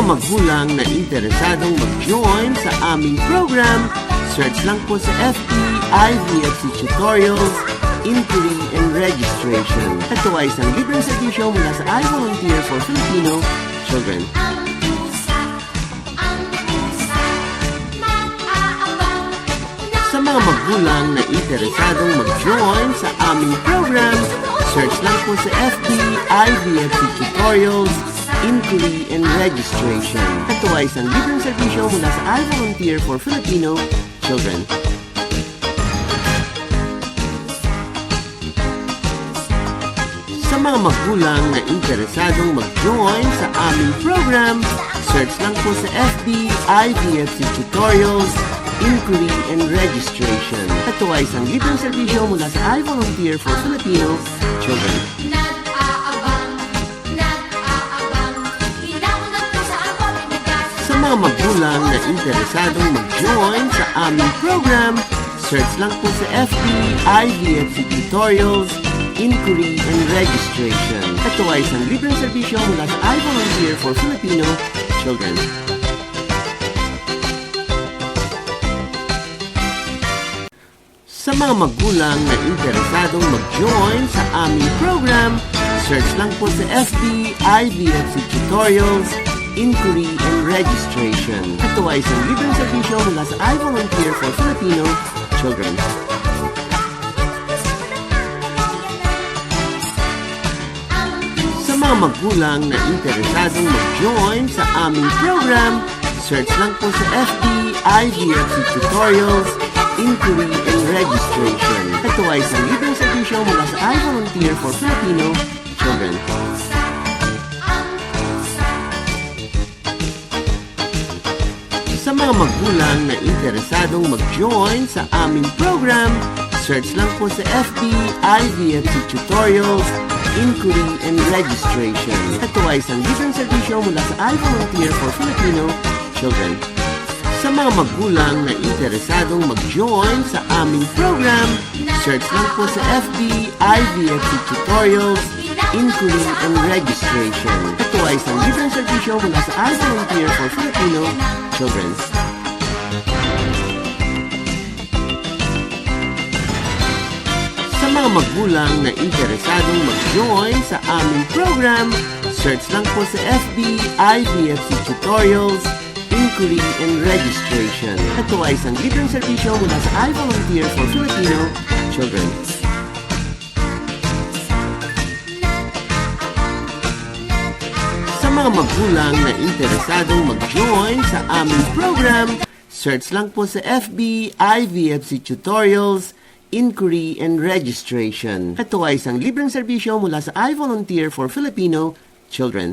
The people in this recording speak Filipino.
magulang na interesadong mag-join sa aming program, search lang po sa FB IVFC Tutorials, Inquiry and Registration. Ito ay isang libreng serbisyo mula sa I Volunteer for Filipino Children. Sa mga magulang na interesadong mag-join sa aming program, search lang po sa FB IVFC Tutorials, Inquiry and Registration. Ito ay isang libreng serbisyo mula sa I Volunteer for Filipino Children. Sa mga magulang na interesadong mag-join sa aming program, search lang po sa FB IVFC Tutorials, Inquiry and Registration. Ito ay isang libreng serbisyo mula sa I Volunteer for Filipino Children. Sa mga magulang na interesadong mag-join sa aming program, search lang po sa FB IVFC Tutorials, Inquiry and Registration. Ito ay isang libreng serbisyo mula sa I Volunteer for Filipino Children. Sa mga magulang na interesadong mag-join sa aming program, search lang po sa FB IVFC Tutorials, Inquiry and Registration. Ito ay isang libreng serbisyo mula sa I Volunteer for Filipino Children. Sa mga magulang na interesadong mag-join sa aming program, search lang po sa FB IVFC Tutorials, Inquiry and Registration. Ito ay isang libreng serbisyo mula sa I Volunteer for Filipino Children. Sa mga magulang na interesadong mag-join sa aming program, search lang po sa FB IVFC Tutorials, Inquiry and Registration. Ito ay isang libreng serbisyo mula sa I Volunteer for Filipino Children. Sa mga magulang na interesadong mag-join sa aming program, search lang po sa FB IVFC Tutorials, Inquiry and Registration. Ito ay isang libreng serbisyo mula sa I Volunteer for Filipino Children. Sa mga magulang na interesadong mag-join sa aming program, search lang po sa FB IVFC Tutorials, Inquiry and Registration. Ito ay isang libreng serbisyo mula sa I Volunteer for Filipino Children. Sa mga magulang na interesadong mag-join sa aming program, search lang po sa FB IVFC Tutorials, Inquiry and Registration. Ito ay isang libreng serbisyo mula sa I Volunteer for Filipino Children.